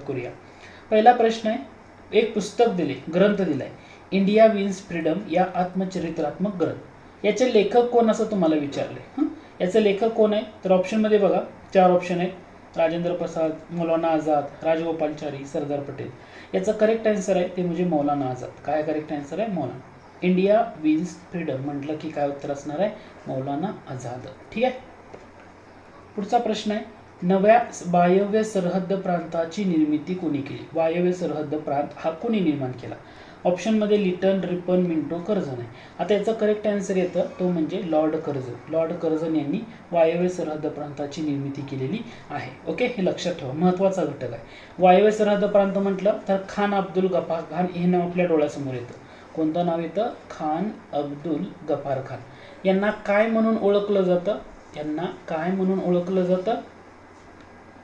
करूया. पहिला प्रश्न आहे, एक पुस्तक दिले, ग्रंथ दिलाय, इंडिया विन्स फ्रीडम या आत्मचरित्रात्मक ग्रंथ. याचे लेखक कोण असं तुम्हाला विचारले. याचे लेखक कोण आहे तर ऑप्शनमध्ये बघा 4 ऑप्शन आहेत. राजेंद्र प्रसाद, मौलाना आझाद, राजगोपालचारी, सरदार पटेल. याचं करेक्ट आन्सर आहे ते म्हणजे मौलाना आझाद. काय करेक्ट आन्सर आहे? मौलाना. इंडिया विन्स फ्रीडम म्हटलं की काय उत्तर असणार आहे? मौलाना आझाद. ठीक आहे. पुढचा प्रश्न आहे, नव्या वायव्य सरहद्द प्रांताची निर्मिती कोणी केली? वायव्य सरहद्द प्रांत हा कोणी निर्माण केला? ऑप्शनमध्ये लिटन, रिपन, मिंटो, कर्झन आहे. आता याचं करेक्ट आन्सर येतं तो म्हणजे लॉर्ड कर्झन. लॉर्ड कर्झन यांनी वायव्य सरहद्द प्रांताची निर्मिती केलेली आहे. ओके, हे लक्षात ठेवा, महत्त्वाचा घटक आहे. वायव्य सरहद्द प्रांत म्हटलं तर खान अब्दुल गफार खान हे नाव आपल्या डोळ्यासमोर येतं. कोणतं नाव येतं? खान अब्दुल गफार खान. यांना काय म्हणून ओळखलं जातं? यांना काय म्हणून ओळखलं जातं?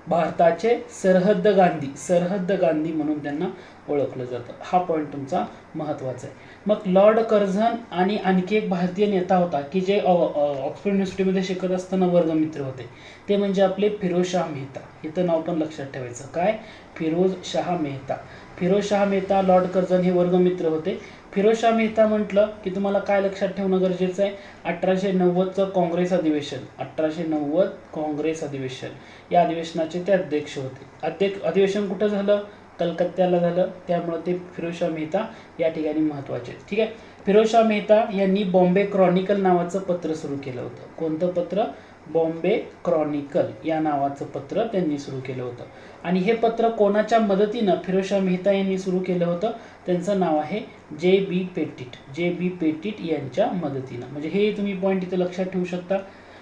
भारताचे सरहद्द गांधी, सरहद्द गांधी म्हणून त्यांना ओळखलं जातं. हा पॉईंट तुमचा महत्त्वाचा आहे. मग लॉर्ड कर्झन आणि आणखी एक भारतीय नेता होता की जे ऑक्सफर्ड युनिव्हर्सिटीमध्ये शिकत असताना वर्गमित्र होते, ते म्हणजे आपले फिरोज शाह मेहता. इथं नाव पण लक्षात ठेवायचं. काय? फिरोज शाह मेहता. फिरोज शाह मेहता, लॉर्ड कर्झन हे वर्गमित्र होते. फिरोज शाह मेहता म्हटलं की तुम्हाला काय लक्षात ठेवणं गरजेचं आहे? 1890चं काँग्रेस अधिवेशन, 1890 काँग्रेस अधिवेशन, या अधिवेशनाचे ते अध्यक्ष होते. अधिवेशन कुठं झालं? कलकत्त्याला झालं. त्यामुळे ते फिरोज शाह मेहता या ठिकाणी महत्त्वाचे. ठीक आहे. फिरोज शाह मेहता यांनी बॉम्बे क्रॉनिकल नावाचं पत्र सुरू केलं होतं. कोणतं पत्र? बॉम्बे क्रॉनिकल या नावाचं पत्र त्यांनी सुरू केलं होतं. आणि हे पत्र कोणाच्या मदतीनं फिरोज शाह मेहता यांनी सुरू केलं होतं? त्यांचं नाव आहे जे.बी. पेटिट. जे.बी. पेटिट यांच्या मदतीनं. म्हणजे हे तुम्ही पॉईंट इथे लक्षात ठेवू शकता.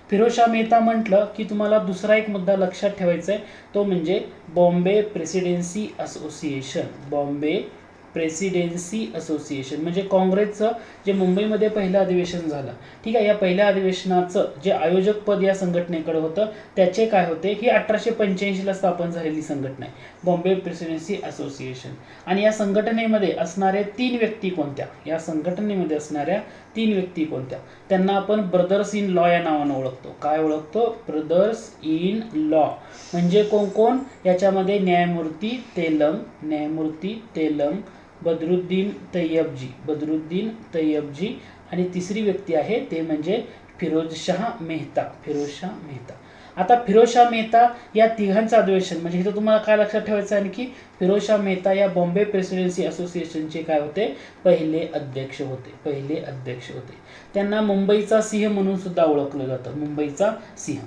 फिरोज शाह मेहता म्हटलं की तुम्हाला दुसरा एक मुद्दा लक्षात ठेवायचा आहे, तो म्हणजे Bombay presidency association. Bombay presidency association म्हणजे काँग्रेसचं जे मुंबईमध्ये पहिलं अधिवेशन झालं. ठीक आहे. या पहिल्या अधिवेशनाचं जे आयोजक पद या संघटनेकडे होतं त्याचे काय होते? ही 1885ला स्थापन झालेली संघटना आहे, बॉम्बे प्रेसिडेन्सी असोसिएशन. आणि या संघटनेमध्ये असणाऱ्या 3 व्यक्ती कोणत्या? या संघटनेमध्ये असणाऱ्या 3 व्यक्ती कोणत्या? त्यांना आपण ब्रदर्स इन लॉ या नावानं ओळखतो. काय ओळखतो? Brothers in law. म्हणजे कोण कोण? याच्यामध्ये न्यायमूर्ती तेलंग, न्यायमूर्ती तेलंग, बदरुद्दीन तय्यबजी, बदरुद्दीन तय्यबजी, आणि तिसरी व्यक्ती आहे ते म्हणजे फिरोज शाह मेहता, फिरोज शाह मेहता. आता फिरोज शाह मेहता या तिघांचं अधिवेशन म्हणजे इथं तुम्हाला काय लक्षात ठेवायचं आहे की फिरोज शाह मेहता या बॉम्बे प्रेसिडेन्सी असोसिएशनचे काय होते? पहिले अध्यक्ष होते. पहिले अध्यक्ष होते. त्यांना मुंबईचा सिंह म्हणून सुद्धा ओळखलं जातं, मुंबईचा सिंह.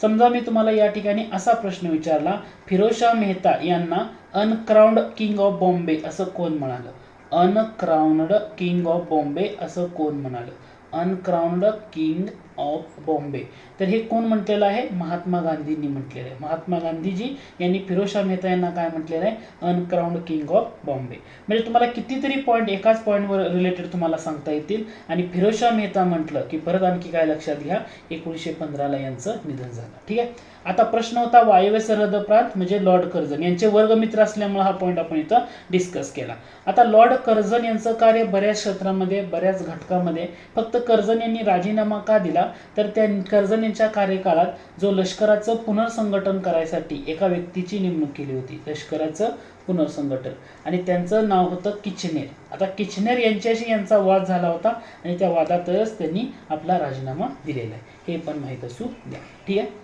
समजा मी तुम्हाला या ठिकाणी असा प्रश्न विचारला, फिरोज शाह मेहता यांना अनक्राउंड किंग ऑफ बॉम्बे असं कोण म्हणालं? अनक्राउंड किंग ऑफ बॉम्बे असं कोण म्हणालं? Uncrowned king of Bombay. तर हे कोण म्हटलेलं आहे? महात्मा गांधींनी म्हटलेलं आहे. महात्मा गांधीजी यांनी फिरोज शाह मेहता यांना काय म्हटलेलं आहे? Uncrowned king of Bombay. म्हणजे तुम्हाला कितीतरी पॉईंट एकाच पॉईंटवर रिलेटेड तुम्हाला सांगता येतील. आणि फिरोज शाह मेहता म्हटलं की परत आणखी काय लक्षात घ्या, 1915ला यांचं निधन झालं. ठीक आहे. आता प्रश्न होता वायव्य सरहद्द प्रांत म्हणजे लॉर्ड कर्झन यांचे वर्गमित्र असल्यामुळे हा पॉईंट आपण इथं डिस्कस केला. आता लॉर्ड कर्झन यांचं कार्य बऱ्याच क्षेत्रामध्ये, बऱ्याच घटकामध्ये. फक्त कर्झन यांनी राजीनामा का दिला तर त्या कर्झन यांच्या कार्यकाळात जो लष्कराचं पुनर्संघटन करायसाठी एका व्यक्तीची नेमणूक केली होती, लष्कराचं पुनर्संघटन, आणि त्यांचं नाव होतं किचनेर. आता किचनेर यांच्याशी यांचा वाद झाला होता आणि त्या वादातच त्यांनी आपला राजीनामा दिलेला आहे. हे पण माहीत असू द्या. ठीक आहे.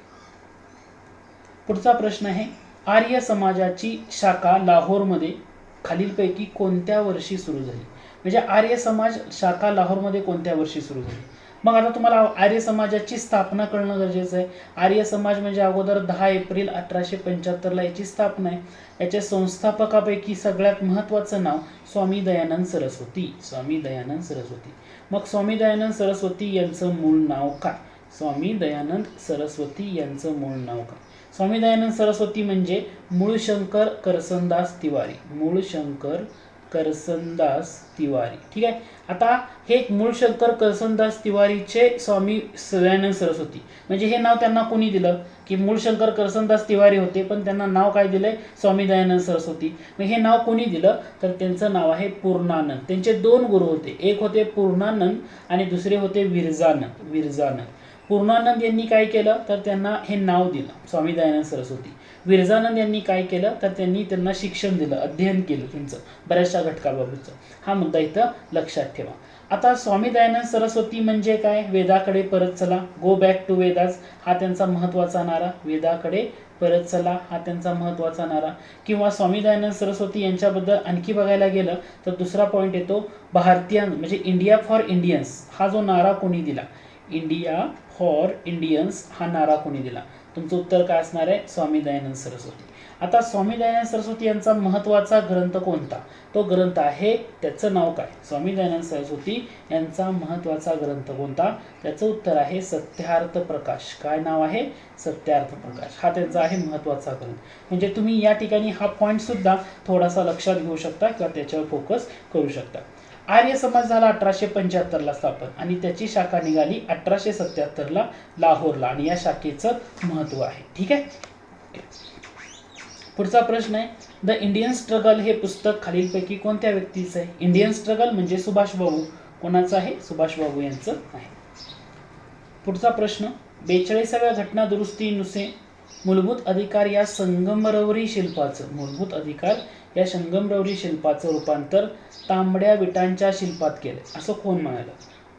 पुढचा प्रश्न आहे, आर्य समाजाची शाखा लाहोरमध्ये खालीलपैकी कोणत्या वर्षी सुरू झाली? म्हणजे आर्य समाज शाखा लाहोरमध्ये कोणत्या वर्षी सुरू झाली? मग आता तुम्हाला आर्य समाजाची स्थापना करणं गरजेचं आहे. आर्य समाज म्हणजे अगोदर 10 एप्रिल 1875ला याची स्थापना आहे. याच्या संस्थापकापैकी सगळ्यात महत्त्वाचं नाव स्वामी दयानंद सरस्वती. स्वामी दयानंद सरस्वती. मग स्वामी दयानंद सरस्वती यांचं मूळ नाव काय? स्वामी दयानंद सरस्वती यांचं मूळ नाव काय? स्वामी दयानंद सरस्वती म्हणजे मूळशंकर करसनदास तिवारी. मूळशंकर करसनदास तिवारी. ठीक आहे. आता हे मूळशंकर करसनदास तिवारीचे स्वामी दयानंद सरस्वती म्हणजे हे नाव त्यांना कोणी दिलं? की मूळशंकर करसनदास तिवारी होते पण त्यांना नाव काय दिलंय? स्वामी दयानंद सरस्वती. मग हे नाव कोणी दिलं तर त्यांचं नाव आहे पूर्णानंद. त्यांचे 2 गुरु होते, एक होते पूर्णानंद आणि दुसरे होते विरजानंद. विरजानंद. पूर्णानंद यांनी काय केलं तर त्यांना हे नाव दिलं स्वामी दयानंद सरस्वती. विरजानंद यांनी काय केलं तर त्यांनी त्यांना शिक्षण दिलं, अध्ययन केलं त्यांचं बऱ्याचशा घटकाबाबतचं. हा मुद्दा इथं लक्षात ठेवा. आता स्वामी दयानंद सरस्वती म्हणजे काय, वेदाकडे परत चला, गो बॅक टू वेदास हा त्यांचा महत्त्वाचा नारा, वेदाकडे परत चला हा त्यांचा महत्त्वाचा नारा. किंवा स्वामी दयानंद सरस्वती यांच्याबद्दल आणखी बघायला गेलं तर दुसरा पॉईंट येतो, भारतीय म्हणजे इंडिया फॉर इंडियन्स हा जो नारा कोणी दिला, इंडिया फॉर इंडियन्स हा नारा कोणी दिला, तुमचं उत्तर काय असणार आहे, स्वामी दयानंद सरस्वती. आता स्वामी दयानंद सरस्वती यांचा महत्त्वाचा ग्रंथ कोणता, तो ग्रंथ आहे, त्याचं नाव काय, स्वामी दयानंद सरस्वती यांचा महत्त्वाचा ग्रंथ कोणता, त्याचं उत्तर आहे सत्यार्थ प्रकाश. काय नाव आहे, सत्यार्थ प्रकाश हा त्यांचा आहे महत्त्वाचा ग्रंथ. म्हणजे तुम्ही या ठिकाणी हा पॉईंट सुद्धा थोडासा लक्षात घेऊ शकता किंवा त्याच्यावर फोकस करू शकता. आर्य समाज झाला 1875ला स्थापन आणि त्याची शाखा निघाली 1877ला लाहोरला आणि या शाखेचं महत्त्व आहे. ठीक आहे. पुढचा प्रश्न आहे, द इंडियन स्ट्रगल हे पुस्तक खालीलपैकी कोणत्या व्यक्तीचं आहे. इंडियन स्ट्रगल म्हणजे सुभाषबाबू, कोणाचं आहे, सुभाषबाबू यांचं आहे. पुढचा प्रश्न, 42व्या घटना दुरुस्तीनुसार मूलभूत अधिकार या संगमरवरी शिल्पाचं, मूलभूत अधिकार या संगमरवरी शिल्पाचं रूपांतर तांबड्या विटांच्या शिल्पात केलं असं कोण म्हणालं.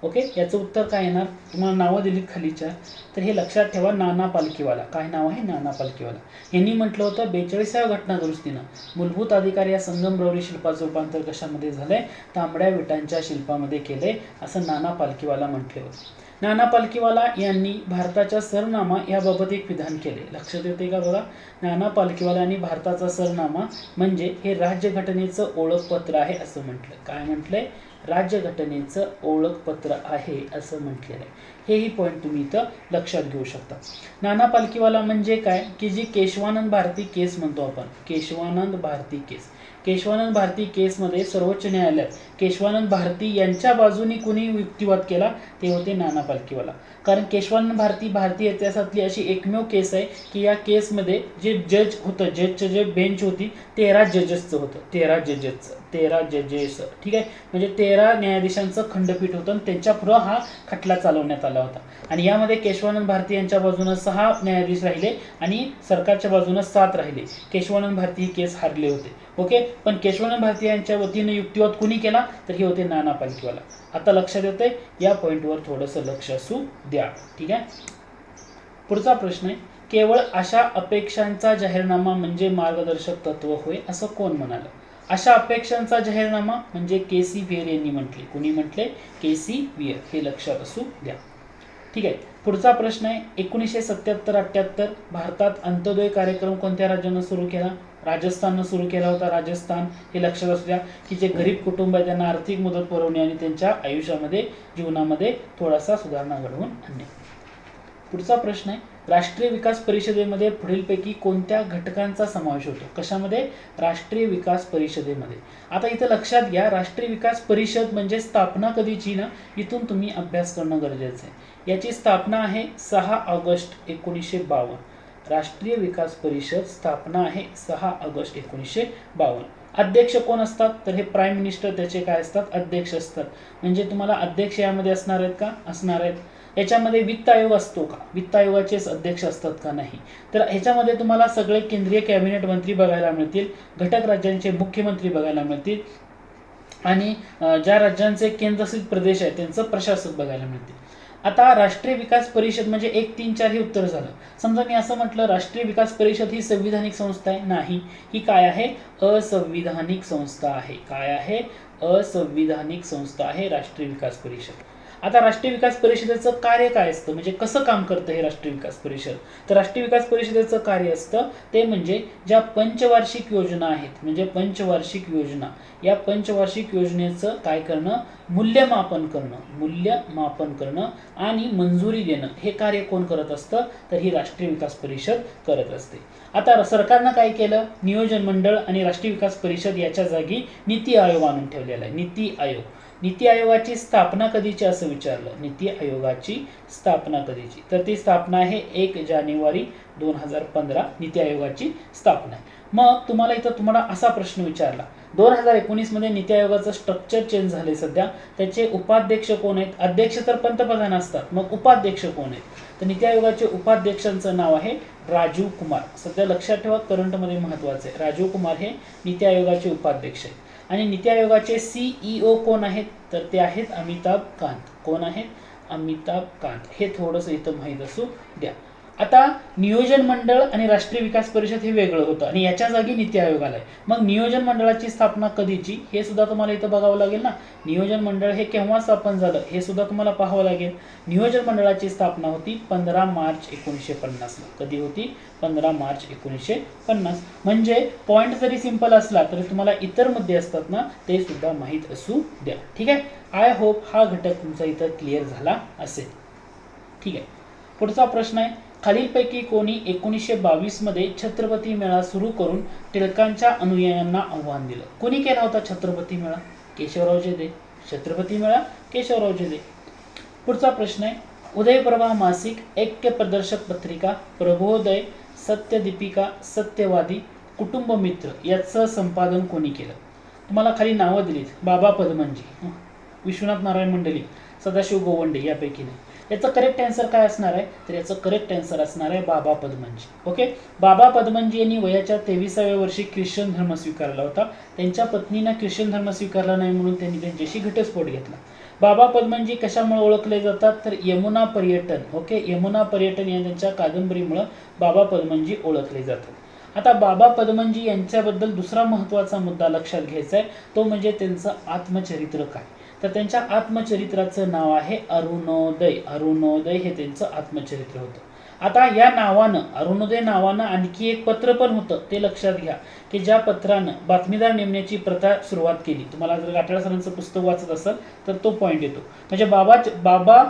ओके, याचं उत्तर काय येणार, तुम्हाला नावं दिलीत खालीच्या, तर हे लक्षात ठेवा, नाना पालखीवाला. काय नाव आहे, नाना पालखीवाला यांनी म्हटलं होतं 42व्या घटना दुरुस्तीनं मूलभूत अधिकार या संगमरवरी शिल्पाचं रूपांतर कशामध्ये झालंय, तांबड्या विटांच्या शिल्पामध्ये केलंय असं नाना पालखीवाला म्हटले होते. नाना पालखीवाला यांनी भारताच्या सरनामा याबाबत एक विधान केले, लक्षात येते का बघा. नाना पालखीवाला यांनी भारताचा सरनामा म्हणजे हे राज्यघटनेचं ओळखपत्र आहे असं म्हटलं. काय म्हटलंय, राज्यघटनेचं ओळखपत्र आहे असं म्हटलेलं आहे. हेही पॉईंट तुम्ही इथं लक्षात घेऊ शकता. नाना पालखीवाला म्हणजे काय की जी केशवानंद भारती केस म्हणतो आपण, केशवानंद भारती केस, केशवानंद भारती केसमध्ये सर्वोच्च न्यायालयात केशवानंद भारती यांच्या बाजूने कुणी युक्तिवाद केला, ते होते नाना पालखीवाला. कारण केशवानंद भारती भारतीय इतिहासातली अशी एकमेव केस आहे की या केसमध्ये जे जज होतं, जजचं जे बेंच होती 13 जजेसचं होतं, 13 जजेस. ठीक आहे, म्हणजे 13 न्यायाधीशांचं खंडपीठ होतं आणि त्यांच्या पुढं हा खटला चालवण्यात आला होता. आणि यामध्ये केशवानंद भारती यांच्या बाजूनं 6 न्यायाधीश राहिले आणि सरकारच्या बाजूनं 7 राहिले. केशवानंद भारती ही केस हारले होते. ओके, पण केशवानंद भारती यांच्या वतीने युक्तिवाद कुणी केला, तर हे होते नाना पालखीवाला. आता लक्षात येते, या पॉईंटवर थोडंसं लक्ष असू द्या. ठीक आहे. पुढचा प्रश्न आहे, केवळ अशा अपेक्षांचा जाहीरनामा म्हणजे मार्गदर्शक तत्व होय असं कोण म्हणालं. अशा अपेक्षांचा जाहीरनामा म्हणजे के.सी. वियर यांनी म्हटले. कुणी म्हटले, के.सी. वियर. हे लक्षात असू द्या. ठीक आहे. पुढचा प्रश्न आहे, 1977-78 भारतात अंत्योदय कार्यक्रम कोणत्या राज्यानं सुरू केला, राजस्थाननं सुरू केला होता. राजस्थान हे लक्षात असू द्या की जे गरीब कुटुंब आहे त्यांना आर्थिक मदत पुरवणे आणि त्यांच्या आयुष्यामध्ये जीवनामध्ये थोडासा सुधारणा घडवून आणणे. पुढचा प्रश्न आहे, राष्ट्रीय विकास परिषदेमध्ये पुढीलपैकी कोणत्या घटकांचा समावेश होतो. कशामध्ये, राष्ट्रीय विकास परिषदेमध्ये. आता इथं लक्षात घ्या, राष्ट्रीय विकास परिषद म्हणजे स्थापना कधीची ना, इथून तुम्ही अभ्यास करणं गरजेचं आहे. याची स्थापना आहे 6 ऑगस्ट 1952. राष्ट्रीय विकास परिषद स्थापना आहे 6 ऑगस्ट 1952. अध्यक्ष कोण असतात, तर हे प्राईम मिनिस्टर त्याचे काय असतात, अध्यक्ष असतात. म्हणजे तुम्हाला अध्यक्ष यामध्ये असणार आहेत का, असणार आहेत. याच्यामध्ये वित्त आयोग असतो का, वित्त आयोगाचेच अध्यक्ष असतात का, नाही. तर ह्याच्यामध्ये तुम्हाला सगळे केंद्रीय कॅबिनेट मंत्री बघायला मिळतील, घटक राज्यांचे मुख्यमंत्री बघायला मिळतील आणि ज्या राज्यांचे केंद्रशासित प्रदेश आहेत त्यांचं प्रशासक बघायला मिळतील. आता राष्ट्रीय विकास परिषद म्हणजे 1, 3, 4 हे उत्तर झालं. समजा मी असं म्हटलं, राष्ट्रीय विकास परिषद ही संविधानिक संस्था आहे, नाही. ही काय आहे, असंविधानिक संस्था आहे. काय आहे, असंविधानिक संस्था आहे राष्ट्रीय विकास परिषद. आता राष्ट्रीय विकास परिषदेचं कार्य काय असतं, म्हणजे कसं काम करतं हे राष्ट्रीय विकास परिषद, तर राष्ट्रीय विकास परिषदेचं कार्य असतं ते म्हणजे ज्या पंचवार्षिक योजना आहेत, म्हणजे पंचवार्षिक योजना, या पंचवार्षिक योजनेचं काय करणं, मूल्यमापन करणं आणि मंजुरी देणं, हे कार्य कोण करत असतं, तर ही राष्ट्रीय विकास परिषद करत असते. आता सरकारनं काय केलं, नियोजन मंडळ आणि राष्ट्रीय विकास परिषद याच्या जागी नीती आयोग आणून ठेवलेला आहे. नीती आयोग नीती आयोगाची स्थापना कधीची असं विचारलं, नीती आयोगाची स्थापना कधीची, तर ती स्थापना आहे 1 जानेवारी 2015 नीती आयोगाची स्थापना आहे. मग तुम्हाला इथं तुम्हाला असा प्रश्न विचारला, 2019 मध्ये नीती आयोगाचं स्ट्रक्चर चेंज झाले सध्या, त्याचे उपाध्यक्ष कोण आहेत? अध्यक्ष तर पंतप्रधान असतात, मग उपाध्यक्ष कोण आहेत? तर नीती आयोगाचे उपाध्यक्षांचं नाव आहे राजीव कुमार. सध्या लक्षात ठेवा, करंटमध्ये महत्वाचे आहे. राजीव कुमार हे नीती आयोगाचे उपाध्यक्ष आहेत. आणि नीती आयोगाचे CEO कोण आहेत? तर ते आहेत अमिताभ कांत. कोण आहेत? अमिताभ कांत. हे थोडंसं इथं माहीत असू द्या. आता नियोजन मंडळ आणि राष्ट्रीय विकास परिषद हे वेगळं होतं आणि याच्या जागी नीती आयोग आलाय. मग नियोजन मंडळाची स्थापना कधीची हे सुद्धा तुम्हाला इथं बघावं लागेल ना. नियोजन मंडळ हे केव्हा स्थापन झालं हे सुद्धा तुम्हाला पाहावं लागेल. नियोजन मंडळाची स्थापना होती 15 मार्च 1950 ला. कधी होती? 15 मार्च 1950. म्हणजे पॉइंट जरी सिंपल असला तरी तुम्हाला इतर मुद्दे असतात ना, ते सुद्धा माहीत असू द्या. ठीक आहे. आय होप हा घटक तुमचा इथं क्लिअर झाला असेल. ठीक आहे. पुढचा प्रश्न आहे, खालीलपैकी कोणी 1922 मध्ये छत्रपती मेळा सुरू करून टिळकांच्या अनुयायांना आव्हान दिलं? कोणी केला होता छत्रपती मेळा? केशवराव जेधे. छत्रपती मेळा केशवराव जेधे. पुढचा प्रश्न आहे, उदयप्रभा मासिक, ऐक्य प्रदर्शक पत्रिका, प्रबोधय, सत्यदीपिका, सत्यवादी, कुटुंब मित्र याचं संपादन कोणी केलं? तुम्हाला खाली नावं दिलीत, बाबा पदमनजी, विश्वनाथ नारायण मंडलिक, सदाशिव गोवंडे यापैकी नाही. याचं करेक्ट आन्सर काय असणार आहे? तर याचं करेक्ट आन्सर असणार आहे बाबा पदमनजी. ओके. बाबा पदमनजी यांनी वयाच्या 23व्या वर्षी ख्रिश्चन धर्म स्वीकारला होता. त्यांच्या पत्नीनं ख्रिश्चन धर्म स्वीकारला नाही म्हणून त्यांनी त्यांच्याशी घटस्फोट घेतला. बाबा पदमनजी कशामुळे ओळखले जातात? तर यमुना पर्यटन. ओके. यमुना पर्यटन या त्यांच्या कादंबरीमुळे बाबा पदमनजी ओळखले जातात. आता बाबा पदमनजी यांच्याबद्दल दुसरा महत्त्वाचा मुद्दा लक्षात घ्यायचा आहे, तो म्हणजे त्यांचं आत्मचरित्र काय. तर त्यांच्या आत्मचरित्राचं नाव आहे अरुणोदय. अरुणोदय हे त्यांचं आत्मचरित्र होतं. आता या नावानं, अरुणोदय नावानं आणखी एक पत्र पण होतं, ते लक्षात घ्या, की ज्या पत्रानं बातमीदार नेमण्याची प्रथा सुरुवात केली. तुम्हाला जर गाठाळ सरांचं पुस्तक वाचत असाल तर तो पॉईंट येतो. म्हणजे बाबा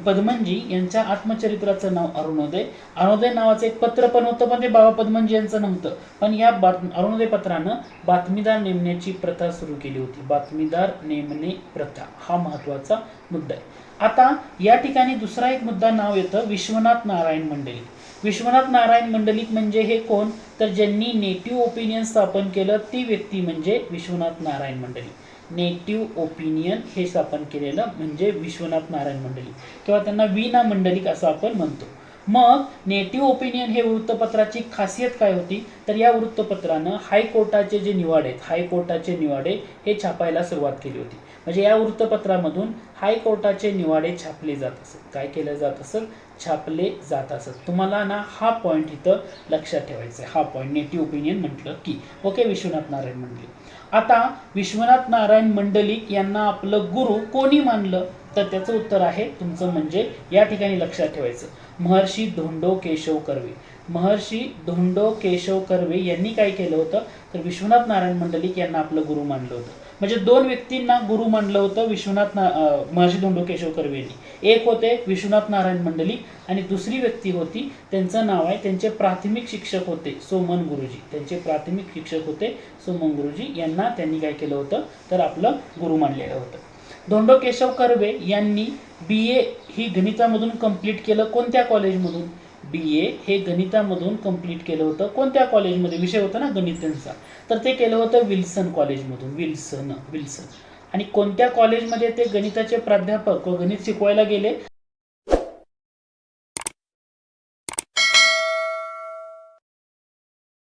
पदमनजी यांच्या आत्मचरित्राचं नाव अरुणोदय. अरुणोदय नावाचं एक पत्र पण होतं, पण ते बाबा पदमनजी यांचं नव्हतं. पण या अरुणोदय पत्रानं बातमीदार नेमण्याची प्रथा सुरू केली होती. बातमीदार नेमणे प्रथा हा महत्त्वाचा मुद्दा आहे. आता या ठिकाणी दुसरा एक मुद्दा नाव येतं, विश्वनाथ नारायण मंडलिक. विश्वनाथ नारायण मंडलिक म्हणजे हे कोण? तर ज्यांनी नेटिव्ह ओपिनियन स्थापन केलं ती व्यक्ती म्हणजे विश्वनाथ नारायण मंडलिक. नेटिव्ह ओपिनियन हे स्थापन केलेलं म्हणजे विश्वनाथ नारायण मंडलिक, किंवा त्यांना वीणा मंडलिक असं आपण म्हणतो. मग नेटिव्ह ओपिनियन हे वृत्तपत्राची खासियत काय होती? तर या वृत्तपत्रानं हायकोर्टाचे जे निवाडे आहेत, हायकोर्टाचे निवाडे हे छापायला सुरुवात केली होती. म्हणजे या वृत्तपत्रामधून हायकोर्टाचे निवाडे छापले जात असत. काय केलं जात असत? छापले जात असत. तुम्हाला ना हा पॉईंट इथं लक्षात ठेवायचा आहे. हा पॉईंट नेटिव्ह ओपिनियन म्हटलं की. ओके. विश्वनाथ नारायण मंडलिक. आता विश्वनाथ नारायण मंडलिक यांना आपलं गुरु कोणी मानलं? तर त्याचं उत्तर आहे तुमचं म्हणजे या ठिकाणी लक्षात ठेवायचं, महर्षी धोंडो केशव कर्वे. महर्षी धोंडो केशव कर्वे यांनी काय केलं होतं? तर विश्वनाथ नारायण मंडलिक यांना आपलं गुरु मानलं होतं. म्हणजे दोन व्यक्तींना गुरु मानलं होतं महर्षी धोंडो केशव कर्वे यांनी. एक होते विश्वनाथ नारायण मंडलिक आणि दुसरी व्यक्ती होती, त्यांचं नाव आहे, त्यांचे प्राथमिक शिक्षक होते सोमन गुरुजी. त्यांचे प्राथमिक शिक्षक होते सोमन गुरुजी. यांना त्यांनी काय केलं होतं? तर आपलं गुरु मानलेलं होतं. धोंडो केशव कर्वे यांनी BA ही गणितामधून कंप्लीट केलं. कोणत्या कॉलेजमधून? BA हे गणितामधून कंप्लीट केलं होतं. कोणत्या कॉलेजमध्ये? विषय होता ना गणित त्यांचा, तर ते केलं होतं विल्सन कॉलेजमधून. विल्सन. आणि कोणत्या कॉलेजमध्ये ते गणिताचे प्राध्यापक व गणित शिकवायला गेले?